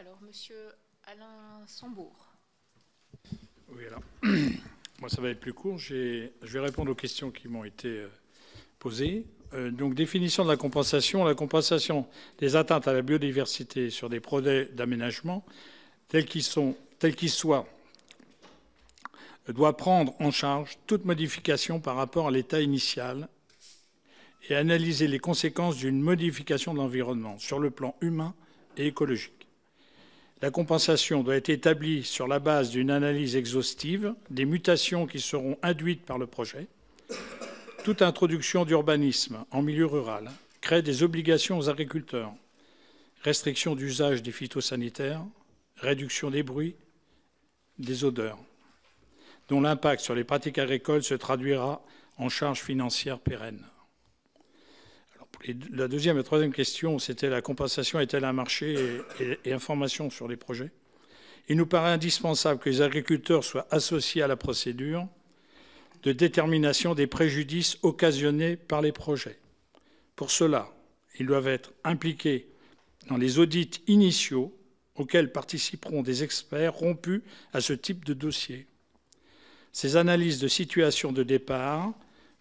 Alors, Monsieur Alain Sambour. Oui, alors, moi, ça va être plus court. Je vais répondre aux questions qui m'ont été posées. Donc, définition de la compensation des atteintes à la biodiversité sur des projets d'aménagement, tels qu'ils soient, doit prendre en charge toute modification par rapport à l'état initial et analyser les conséquences d'une modification de l'environnement sur le plan humain et écologique. La compensation doit être établie sur la base d'une analyse exhaustive des mutations qui seront induites par le projet. Toute introduction d'urbanisme en milieu rural crée des obligations aux agriculteurs. Restriction d'usage des phytosanitaires, réduction des bruits, des odeurs, dont l'impact sur les pratiques agricoles se traduira en charges financières pérennes. La deuxième et troisième question, c'était la compensation est-elle un marché et information sur les projets. Il nous paraît indispensable que les agriculteurs soient associés à la procédure de détermination des préjudices occasionnés par les projets. Pour cela, ils doivent être impliqués dans les audits initiaux auxquels participeront des experts rompus à ce type de dossier. Ces analyses de situation de départ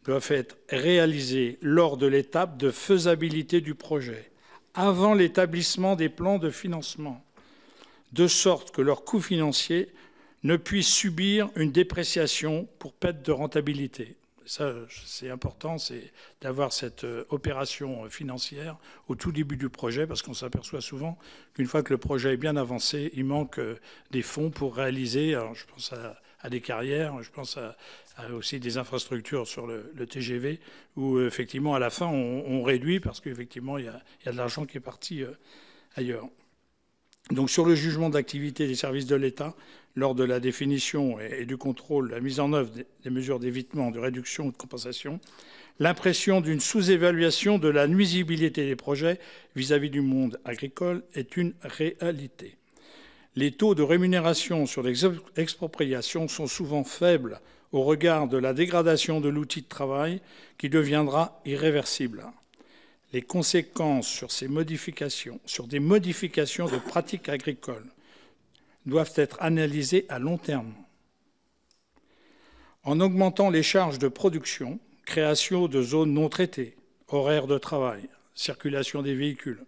doivent être réalisées lors de l'étape de faisabilité du projet, avant l'établissement des plans de financement, de sorte que leur coût financier ne puisse subir une dépréciation pour perte de rentabilité. Ça, c'est important, c'est d'avoir cette opération financière au tout début du projet, parce qu'on s'aperçoit souvent qu'une fois que le projet est bien avancé, il manque des fonds pour réaliser, alors je pense à des carrières, je pense à aussi des infrastructures sur le TGV, où effectivement à la fin on réduit parce qu'effectivement il y a de l'argent qui est parti ailleurs. Donc sur le jugement d'activité des services de l'État, lors de la définition et du contrôle, la mise en œuvre des mesures d'évitement, de réduction ou de compensation, l'impression d'une sous-évaluation de la nuisibilité des projets vis-à-vis du monde agricole est une réalité. Les taux de rémunération sur les expropriations sont souvent faibles au regard de la dégradation de l'outil de travail qui deviendra irréversible. Les conséquences sur ces modifications, sur des modifications de pratiques agricoles, doivent être analysées à long terme. En augmentant les charges de production, création de zones non traitées, horaires de travail, circulation des véhicules,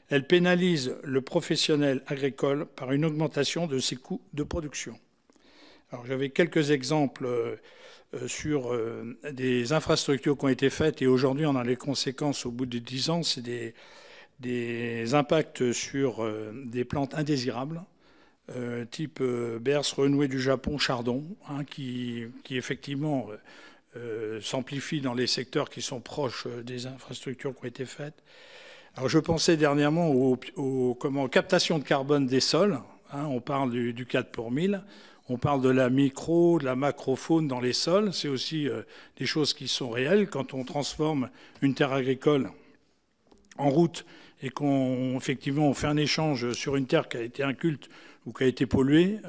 elle pénalise le professionnel agricole par une augmentation de ses coûts de production. Alors, j'avais quelques exemples sur des infrastructures qui ont été faites et aujourd'hui on a les conséquences au bout de 10 ans, c'est des impacts sur des plantes indésirables, type Berce renouée du Japon, chardon, hein, qui effectivement s'amplifie dans les secteurs qui sont proches des infrastructures qui ont été faites. Alors je pensais dernièrement aux captation de carbone des sols, hein, on parle du 4 pour 1000, on parle de la micro, de la macrofaune dans les sols, c'est aussi des choses qui sont réelles. Quand on transforme une terre agricole en route et qu'on effectivement on fait un échange sur une terre qui a été inculte ou qui a été polluée,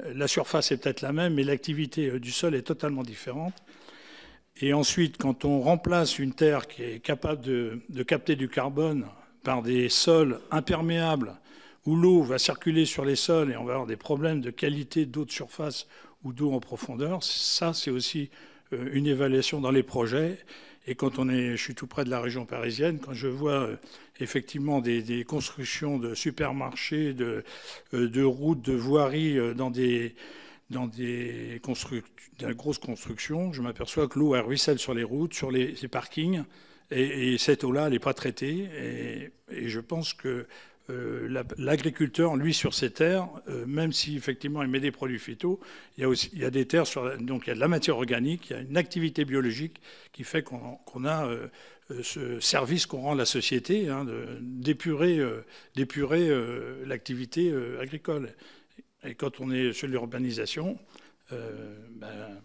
la surface est peut-être la même, mais l'activité du sol est totalement différente. Et ensuite, quand on remplace une terre qui est capable de capter du carbone par des sols imperméables, où l'eau va circuler sur les sols et on va avoir des problèmes de qualité d'eau de surface ou d'eau en profondeur, ça c'est aussi une évaluation dans les projets. Et quand je suis tout près de la région parisienne, quand je vois effectivement des constructions de supermarchés, de routes, de voiries dans des grosses constructions, je m'aperçois que l'eau ruisselle sur les routes, sur les parkings, et cette eau-là, elle n'est pas traitée. Et je pense que l'agriculteur, lui, sur ces terres, même si effectivement il met des produits phyto, il y a des terres, donc il y a de la matière organique, il y a une activité biologique qui fait qu'on a ce service qu'on rend à la société, hein, d'épurer l'activité agricole. Et quand on est sur l'urbanisation,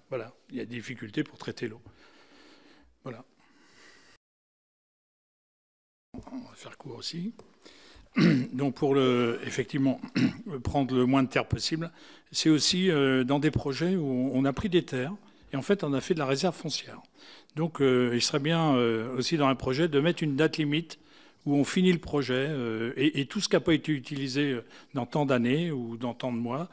voilà, il y a des difficultés pour traiter l'eau. Voilà. On va faire court aussi. Donc pour effectivement prendre le moins de terre possible, c'est aussi dans des projets où on a pris des terres et en fait on a fait de la réserve foncière. Donc il serait bien aussi dans un projet de mettre une date limite où on finit le projet et tout ce qui n'a pas été utilisé dans tant d'années ou dans tant de mois,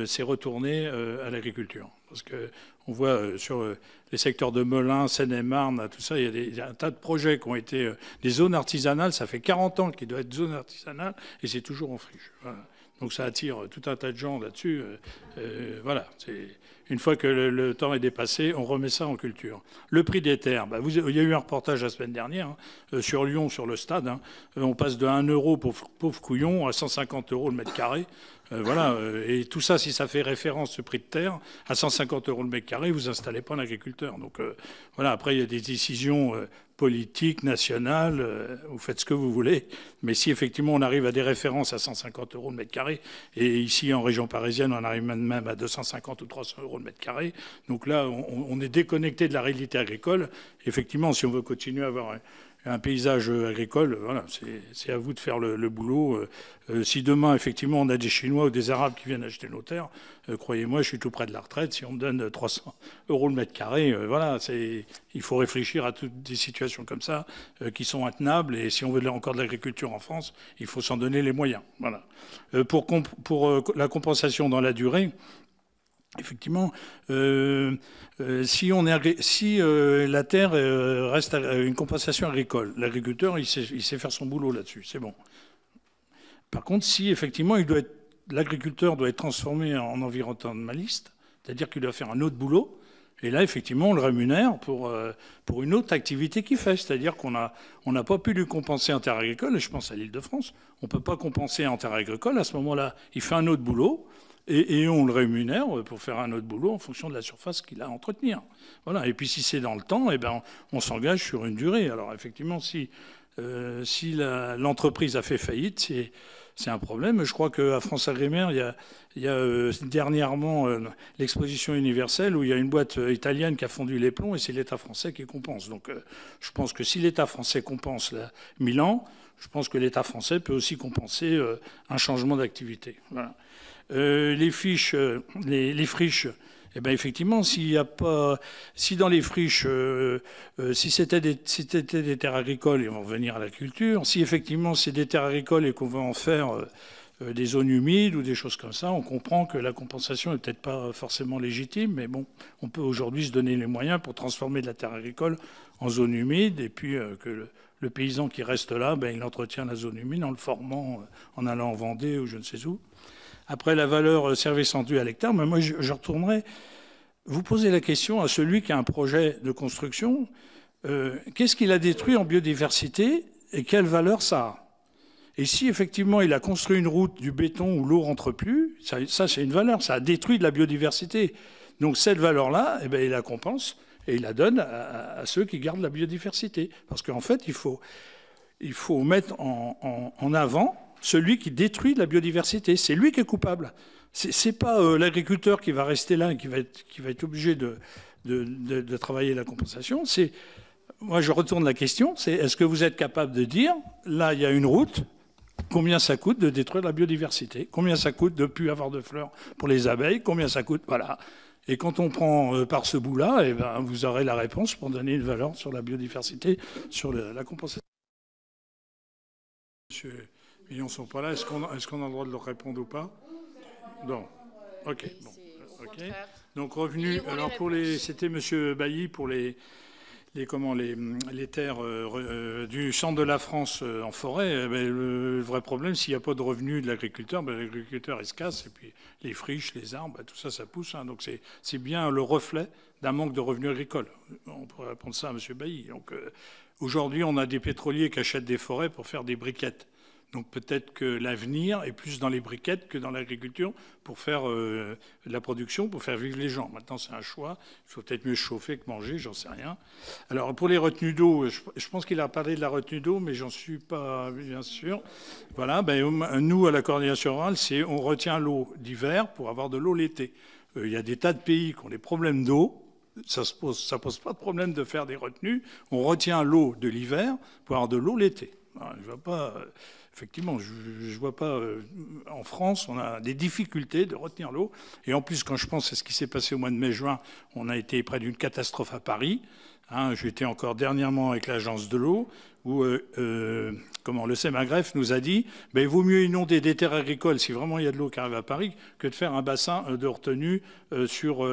c'est retourné à l'agriculture. Parce qu'on voit sur les secteurs de Melun, Seine-et-Marne, tout ça, il y a un tas de projets qui ont été des zones artisanales. Ça fait 40 ans qu'il doit être zone artisanale et c'est toujours en friche. Voilà. Donc ça attire tout un tas de gens là-dessus. Voilà. Une fois que le temps est dépassé, on remet ça en culture. Le prix des terres, il y a eu un reportage la semaine dernière sur Lyon, sur le stade. On passe de 1 euro pour pauvre couillon à 150 euros le mètre carré. Voilà. Et tout ça, si ça fait référence ce prix de terre, à 150 euros le mètre carré, vous installez pas un agriculteur. Donc voilà. Après, il y a des décisions politique, nationale, vous faites ce que vous voulez. Mais si effectivement on arrive à des références à 150 euros le mètre carré, et ici en région parisienne on arrive même à 250 ou 300 euros le mètre carré, donc là on est déconnecté de la réalité agricole. Effectivement, si on veut continuer à avoir un paysage agricole, voilà, c'est à vous de faire le boulot. Si demain, effectivement, on a des Chinois ou des Arabes qui viennent acheter nos terres, croyez-moi, je suis tout près de la retraite. Si on me donne 300 euros le mètre carré, voilà, il faut réfléchir à toutes des situations comme ça qui sont intenables. Et si on veut encore de l'agriculture en France, il faut s'en donner les moyens. Voilà. Pour la compensation dans la durée, effectivement, si la terre reste une compensation agricole, l'agriculteur, il sait faire son boulot là-dessus, c'est bon. Par contre, si effectivement l'agriculteur doit être transformé en environnementaliste, c'est-à-dire qu'il doit faire un autre boulot, et là, effectivement, on le rémunère pour une autre activité qu'il fait. C'est-à-dire qu'on n'a pas pu lui compenser en terre agricole, et je pense à l'Île-de-France, on ne peut pas compenser en terre agricole. À ce moment-là, il fait un autre boulot, et on le rémunère pour faire un autre boulot en fonction de la surface qu'il a à entretenir. Voilà. Et puis si c'est dans le temps, eh ben, on s'engage sur une durée. Alors effectivement, si l'entreprise a fait faillite, c'est un problème. Je crois qu'à France Agrimaire, il y a dernièrement l'exposition universelle où il y a une boîte italienne qui a fondu les plombs et c'est l'État français qui compense. Donc je pense que si l'État français compense Milan, je pense que l'État français peut aussi compenser un changement d'activité. Voilà. Les friches, eh ben effectivement, si dans les friches, si c'était des terres agricoles, et on va revenir à la culture, si effectivement c'est des terres agricoles et qu'on veut en faire des zones humides ou des choses comme ça, on comprend que la compensation n'est peut-être pas forcément légitime, mais bon, on peut aujourd'hui se donner les moyens pour transformer de la terre agricole en zone humide, et puis que le paysan qui reste là, il entretient la zone humide en le formant, en allant en Vendée ou je ne sais où. Après, la valeur service rendu à l'hectare, mais moi, je retournerai. Vous posez la question à celui qui a un projet de construction, qu'est-ce qu'il a détruit en biodiversité et quelle valeur ça a? Et si, effectivement, il a construit une route, du béton où l'eau rentre plus, ça c'est une valeur, ça a détruit de la biodiversité. Donc, cette valeur-là, eh bien, il la compense et il la donne à ceux qui gardent la biodiversité. Parce qu'en fait, il faut mettre en avant celui qui détruit la biodiversité. C'est lui qui est coupable. C'est pas l'agriculteur qui va rester là et qui va être obligé de travailler la compensation. Moi, je retourne la question, c'est est-ce que vous êtes capable de dire, là, il y a une route, combien ça coûte de détruire la biodiversité? Combien ça coûte de ne plus avoir de fleurs pour les abeilles? Combien ça coûte? Voilà. Et quand on prend par ce bout-là, eh ben, vous aurez la réponse pour donner une valeur sur la biodiversité, sur la compensation. Monsieur Ils n'en sont pas là. Est-ce qu'on a le droit de leur répondre ou pas? Non. Ok. Bon. Okay. Donc revenu. Alors c'était Monsieur Bailly pour les terres du centre de la France en forêt. Le vrai problème, s'il n'y a pas de revenus de l'agriculteur, l'agriculteur il se casse et puis les friches, les arbres, tout ça pousse. Donc c'est bien le reflet d'un manque de revenus agricoles. On pourrait répondre ça à Monsieur Bailly. Donc aujourd'hui, on a des pétroliers qui achètent des forêts pour faire des briquettes. Donc peut-être que l'avenir est plus dans les briquettes que dans l'agriculture pour faire de la production, pour faire vivre les gens. Maintenant, c'est un choix. Il faut peut-être mieux chauffer que manger, j'en sais rien. Alors pour les retenues d'eau, je pense qu'il a parlé de la retenue d'eau, mais j'en suis pas bien sûr. Voilà, nous, à la coordination rurale, on retient l'eau d'hiver pour avoir de l'eau l'été. Il y a des tas de pays qui ont des problèmes d'eau. Ça pose pas de problème de faire des retenues. On retient l'eau de l'hiver pour avoir de l'eau l'été. Je vois pas... Effectivement, je ne vois pas... en France, on a des difficultés de retenir l'eau. Et en plus, quand je pense à ce qui s'est passé au mois de mai-juin, on a été près d'une catastrophe à Paris. Hein, j'étais encore dernièrement avec l'agence de l'eau, où le SEMAGREF nous a dit il vaut mieux inonder des terres agricoles si vraiment il y a de l'eau qui arrive à Paris que de faire un bassin de retenue sur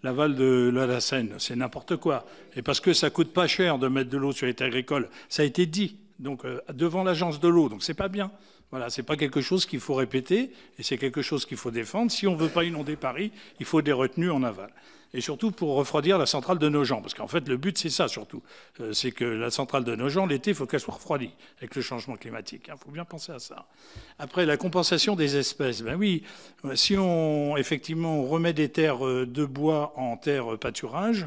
l'aval de la Seine. C'est n'importe quoi. Et parce que ça coûte pas cher de mettre de l'eau sur les terres agricoles, ça a été dit donc devant l'agence de l'eau, donc c'est pas bien. Voilà, c'est pas quelque chose qu'il faut répéter et c'est quelque chose qu'il faut défendre. Si on veut pas inonder Paris, il faut des retenues en aval. Et surtout pour refroidir la centrale de Nogent. Parce qu'en fait, le but, c'est ça surtout. C'est que la centrale de Nogent, l'été, il faut qu'elle soit refroidie avec le changement climatique. Il faut bien penser à ça. Après, la compensation des espèces. Ben oui, si effectivement, on remet des terres de bois en terres pâturage,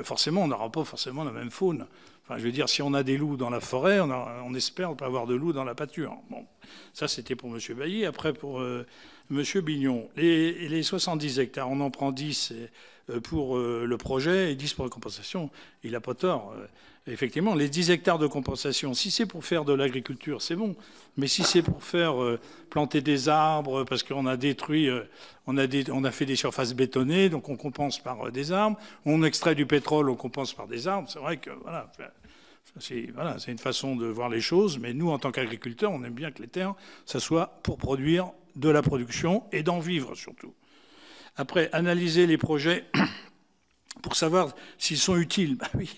forcément, on n'aura pas forcément la même faune. Enfin, je veux dire, si on a des loups dans la forêt, on espère ne pas avoir de loups dans la pâture. Bon, ça, c'était pour M. Bailly. Après, pour M. Bignon, les 70 hectares, on en prend 10 pour le projet et 10 pour la compensation. Il n'a pas tort. Effectivement, les 10 hectares de compensation, si c'est pour faire de l'agriculture, c'est bon. Mais si c'est pour faire planter des arbres, parce qu'on a détruit, on a fait des surfaces bétonnées, donc on compense par des arbres. On extrait du pétrole, on compense par des arbres. C'est vrai que, voilà, c'est une façon de voir les choses. Mais nous, en tant qu'agriculteurs, on aime bien que les terres, ça soit pour produire de la production et d'en vivre surtout. Après, analyser les projets pour savoir s'ils sont utiles. Ben oui,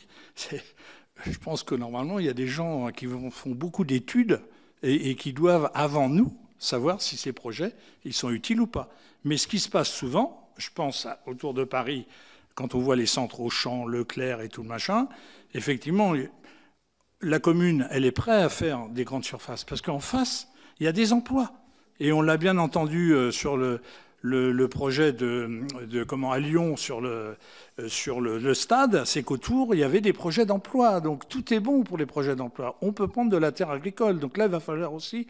je pense que normalement, il y a des gens qui font beaucoup d'études et qui doivent, avant nous, savoir si ces projets, ils sont utiles ou pas. Mais ce qui se passe souvent, je pense autour de Paris, quand on voit les centres Auchan, Leclerc et tout le machin, effectivement, la commune, elle est prête à faire des grandes surfaces parce qu'en face, il y a des emplois. Et on l'a bien entendu sur le projet à Lyon sur le stade, c'est qu'autour, il y avait des projets d'emploi. Donc tout est bon pour les projets d'emploi. On peut prendre de la terre agricole. Donc là, il va falloir aussi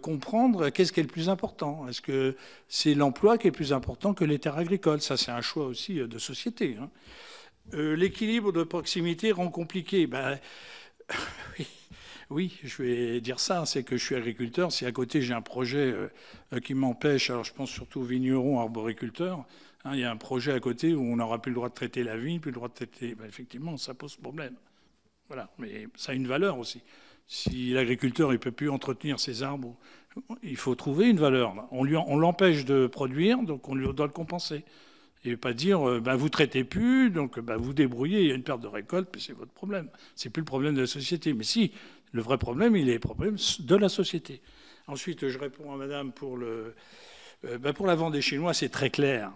comprendre qu'est-ce qui est le plus important. Est-ce que c'est l'emploi qui est plus important que les terres agricoles? Ça, c'est un choix aussi de société. Hein. L'équilibre de proximité rend compliqué. Ben, oui, je vais dire ça, c'est que je suis agriculteur. Si à côté j'ai un projet qui m'empêche, alors je pense surtout aux vignerons, arboriculteurs, hein, il y a un projet à côté où on n'aura plus le droit de traiter la vigne, plus le droit de traiter... Ben, effectivement, ça pose problème. Voilà, mais ça a une valeur aussi. Si l'agriculteur ne peut plus entretenir ses arbres, il faut trouver une valeur. On l'empêche de produire, donc on lui doit le compenser. Et pas dire, vous traitez plus, donc vous débrouillez, il y a une perte de récolte, puis c'est votre problème. C'est plus le problème de la société. Mais si, le vrai problème, il est le problème de la société. Ensuite, je réponds à madame pour la vente des Chinois, c'est très clair.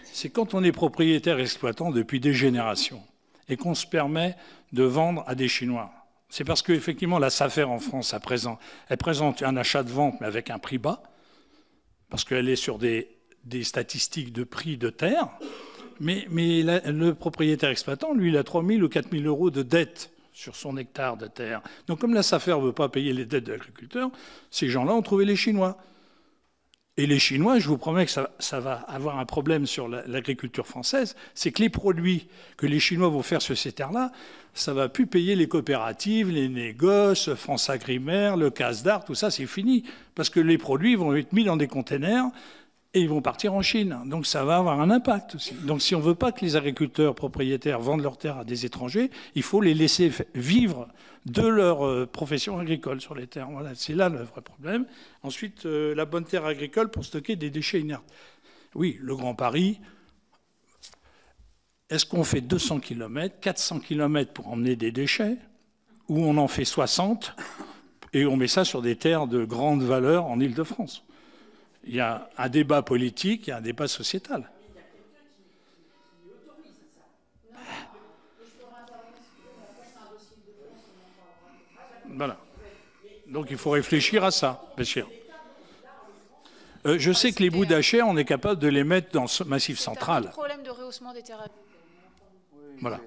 C'est quand on est propriétaire exploitant depuis des générations et qu'on se permet de vendre à des Chinois. C'est parce qu'effectivement, la SAFER en France, elle présente un achat de vente, mais avec un prix bas, parce qu'elle est sur des statistiques de prix de terre, mais le propriétaire exploitant, lui, il a 3 000 ou 4 000 euros de dette sur son hectare de terre. Donc comme la SAFER ne veut pas payer les dettes de l'agriculteur, ces gens-là ont trouvé les Chinois. Et les Chinois, je vous promets que ça va avoir un problème sur l'agriculture française, c'est que les produits que les Chinois vont faire sur ces terres-là, ça ne va plus payer les coopératives, les négoces, France Agrimaire, le Casdar, tout ça, c'est fini. Parce que les produits vont être mis dans des containers et ils vont partir en Chine. Donc ça va avoir un impact aussi. Donc si on ne veut pas que les agriculteurs propriétaires vendent leurs terres à des étrangers, il faut les laisser vivre de leur profession agricole sur les terres. Voilà, c'est là le vrai problème. Ensuite, la bonne terre agricole pour stocker des déchets inertes. Oui, le Grand Paris, est-ce qu'on fait 200 km, 400 km pour emmener des déchets, ou on en fait 60 et on met ça sur des terres de grande valeur en Île-de-France? Il y a un débat politique, il y a un débat sociétal. Voilà. Donc il faut réfléchir à ça, bien sûr. Je sais que les bouts d'Acher, on est capable de les mettre dans ce massif central. C'est un problème de rehaussement des terres. Voilà.